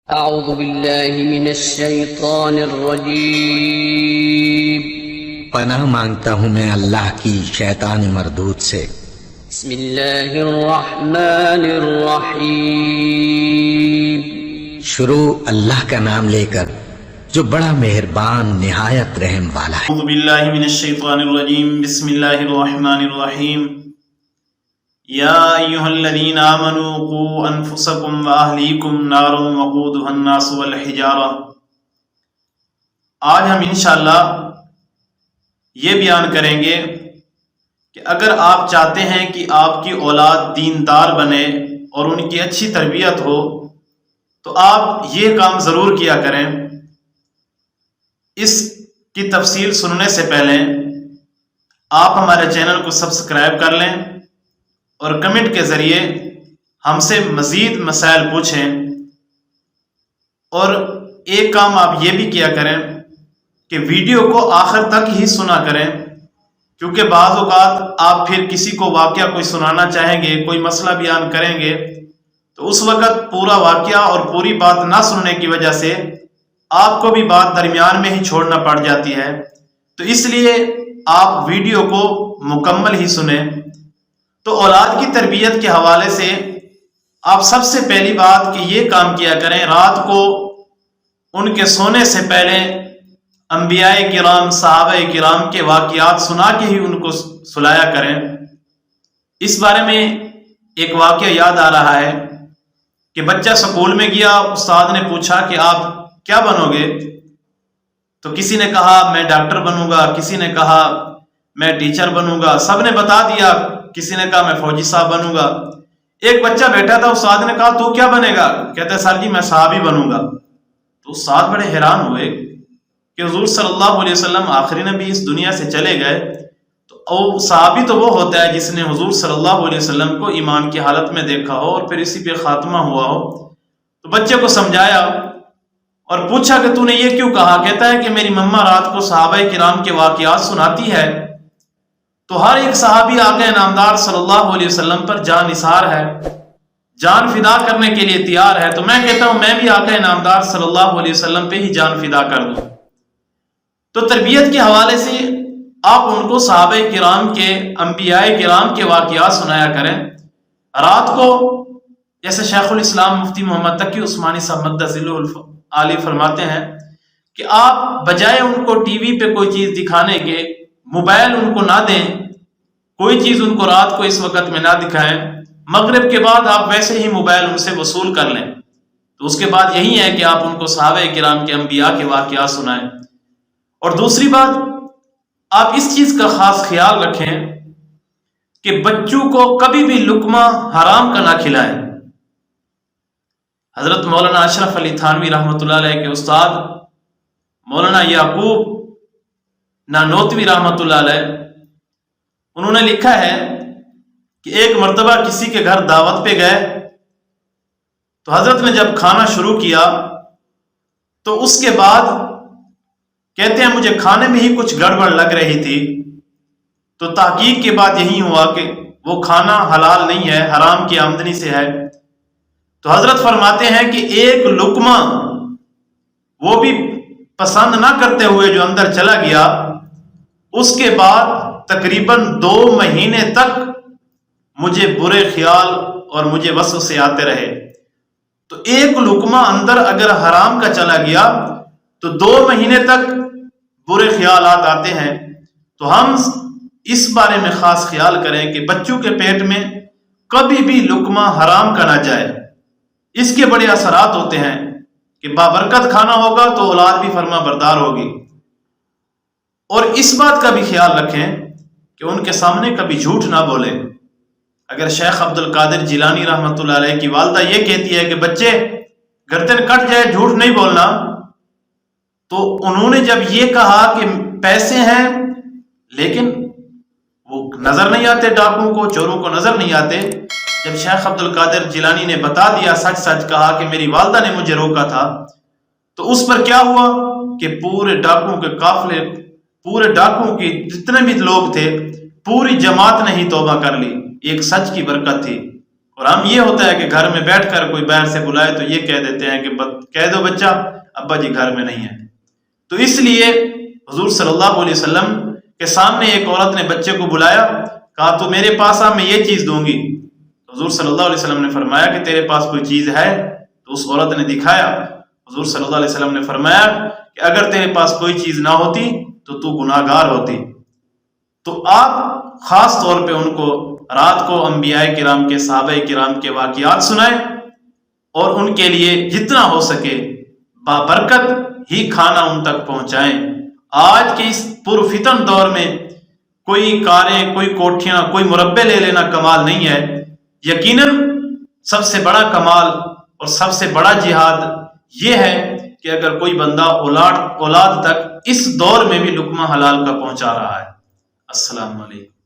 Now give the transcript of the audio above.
أعوذ بالله من الشيطان الرجيم. پناہ مانگتا ہوں میں اللہ کی شیطان مردود سے. بسم الله الرحمن الرحيم. شروع اللہ کا نام لے کر جو بڑا مہربان نہایت رحم والا ہے. اعوذ باللہ من الشیطان الرجیم. بسم اللہ الرحمن الرحیم. یا ایہا الذین آمنوا قوا انفسکم واہلیکم نارا وقودها الناس والحجارہ. آج ہم انشاءاللہ یہ بیان کریں گے کہ اگر آپ چاہتے ہیں کہ آپ کی اولاد دیندار بنے اور ان کی اچھی تربیت ہو تو آپ یہ کام ضرور کیا کریں. اس کی تفصیل سننے سے پہلے آپ ہمارے چینل کو سبسکرائب کر لیں اور کمنٹ کے ذریعے ہم سے مزید مسائل پوچھیں. اور ایک کام آپ یہ بھی کیا کریں کہ ویڈیو کو آخر تک ہی سنا کریں، کیونکہ بعض اوقات آپ پھر کسی کو واقعہ کوئی سنانا چاہیں گے، کوئی مسئلہ بیان کریں گے تو اس وقت پورا واقعہ اور پوری بات نہ سننے کی وجہ سے آپ کو بھی بات درمیان میں ہی چھوڑنا پڑ جاتی ہے. تو اس لیے آپ ویڈیو کو مکمل ہی سنیں. تو اولاد کی تربیت کے حوالے سے آپ سب سے پہلی بات کہ یہ کام کیا کریں، رات کو ان کے سونے سے پہلے انبیاء کرام، صحابہ کرام کے واقعات سنا کے ہی ان کو سلایا کریں. اس بارے میں ایک واقعہ یاد آ رہا ہے کہ بچہ سکول میں گیا، استاد نے پوچھا کہ آپ کیا بنو گے؟ تو کسی نے کہا میں ڈاکٹر بنوں گا، کسی نے کہا میں ٹیچر بنوں گا، سب نے بتا دیا. کسی نے کہا میں فوجی صاحب بنوں گا. ایک بچہ بیٹھا تھا، استاد نے کہا تو کیا بنے گا؟ کہتا ہے سر جی میں صحابی بنوں گا. تو استاد بڑے حیران ہوئے کہ حضور صلی اللہ علیہ وسلم آخری نبی اس دنیا سے چلے گئے، تو صحابی تو وہ ہوتا ہے جس نے حضور صلی اللہ علیہ وسلم کو ایمان کی حالت میں دیکھا ہو اور پھر اسی پہ خاتمہ ہوا ہو. تو بچے کو سمجھایا اور پوچھا کہ تو نے یہ کیوں کہا؟ کہتا ہے کہ میری مما رات کو صحابہ کرام کے واقعات سناتی ہے تو ہر ایک صحابی آقا انعامدار صلی اللہ علیہ وسلم پر جان نثار ہے، جان فدا کرنے کے لیے تیار ہے. تو میں کہتا ہوں میں بھی آقا انعامدار صلی اللہ علیہ وسلم پہ ہی جان فدا کر دوں. تو تربیت کے حوالے سے آپ ان کو صحابہ کرام کے، انبیاء کرام کے واقعات سنایا کریں. رات کو جیسے شیخ الاسلام مفتی محمد تقی عثمانی صاحب مدد عالی فرماتے ہیں کہ آپ بجائے ان کو ٹی وی پہ کوئی چیز دکھانے کے موبائل ان کو نہ دیں، کوئی چیز ان کو رات کو اس وقت میں نہ دکھائیں. مغرب کے بعد آپ ویسے ہی موبائل ان سے وصول کر لیں. تو اس کے بعد یہی ہے کہ آپ ان کو صحابہ کرام کے، انبیاء کے واقعات سنائیں. اور دوسری بات آپ اس چیز کا خاص خیال رکھیں کہ بچوں کو کبھی بھی لقمہ حرام کا نہ کھلائیں. حضرت مولانا اشرف علی تھانوی رحمۃ اللہ علیہ کے استاد مولانا یعقوب نانوتوی رحمۃ اللہ علیہ انہوں نے لکھا ہے کہ ایک مرتبہ کسی کے گھر دعوت پہ گئے تو حضرت نے جب کھانا شروع کیا تو اس کے بعد کہتے ہیں مجھے کھانے میں ہی کچھ گڑبڑ لگ رہی تھی. تو تحقیق کے بعد یہی ہوا کہ وہ کھانا حلال نہیں ہے، حرام کی آمدنی سے ہے. تو حضرت فرماتے ہیں کہ ایک لقمہ وہ بھی پسند نہ کرتے ہوئے جو اندر چلا گیا، اس کے بعد تقریباً 2 مہینے تک مجھے برے خیال اور مجھے وسوسے آتے رہے. تو ایک لقمہ اندر اگر حرام کا چلا گیا تو 2 مہینے تک برے خیالات آتے ہیں. تو ہم اس بارے میں خاص خیال کریں کہ بچوں کے پیٹ میں کبھی بھی لقمہ حرام کا نہ جائے. اس کے بڑے اثرات ہوتے ہیں کہ بابرکت کھانا ہوگا تو اولاد بھی فرما بردار ہوگی. اور اس بات کا بھی خیال رکھیں کہ ان کے سامنے کبھی جھوٹ نہ بولیں. اگر شیخ عبد القادر جیلانی رحمۃ اللہ علیہ کی والدہ یہ کہتی ہے کہ بچے گردن کٹ جائے جھوٹ نہیں بولنا، تو انہوں نے جب یہ کہا کہ پیسے ہیں لیکن وہ نظر نہیں آتے، ڈاکوؤں کو، چوروں کو نظر نہیں آتے. جب شیخ عبد القادر جیلانی نے بتا دیا، سچ سچ کہا کہ میری والدہ نے مجھے روکا تھا، تو اس پر کیا ہوا کہ پورے ڈاکوؤں کے قافلے، پورے ڈاکوؤں کی جتنے بھی لوگ تھے، پوری جماعت نے ہی توبہ کر لی. ایک سچ کی برکت تھی. اور ہم یہ ہوتا ہے کہ گھر میں بیٹھ کر کوئی باہر سے بلائے تو یہ کہہ دیتے ہیں کہ کہہ دو بچہ ابا جی گھر میں نہیں ہے. تو اس لیے حضور صلی اللہ علیہ وسلم کے سامنے ایک عورت نے بچے کو بلایا, کہا تو میرے پاس آ, میں یہ چیز دوں گی. حضور صلی اللہ علیہ وسلم نے فرمایا کہ تیرے پاس کوئی چیز ہے؟ تو اس عورت نے دکھایا. حضور صلی اللہ علیہ وسلم نے فرمایا کہ اگر تیرے پاس کوئی چیز نہ ہوتی تو تو گناہ گار ہوتی. تو آپ خاص طور پہ ان کو رات کو انبیاء کرام کے, صحابہ کرام کے واقعات سنائیں اور ان کے لیے جتنا ہو سکے بابرکت ہی کھانا ان تک پہنچائیں. آج کے اس پرفتن دور میں کوئی کاریں, کوئی کوٹھیاں, کوئی مربع لے لینا کمال نہیں ہے. یقیناً سب سے بڑا کمال اور سب سے بڑا جہاد یہ ہے کہ اگر کوئی بندہ اولاد تک اس دور میں بھی لقمہ حلال کا پہنچا رہا ہے. السلام علیکم.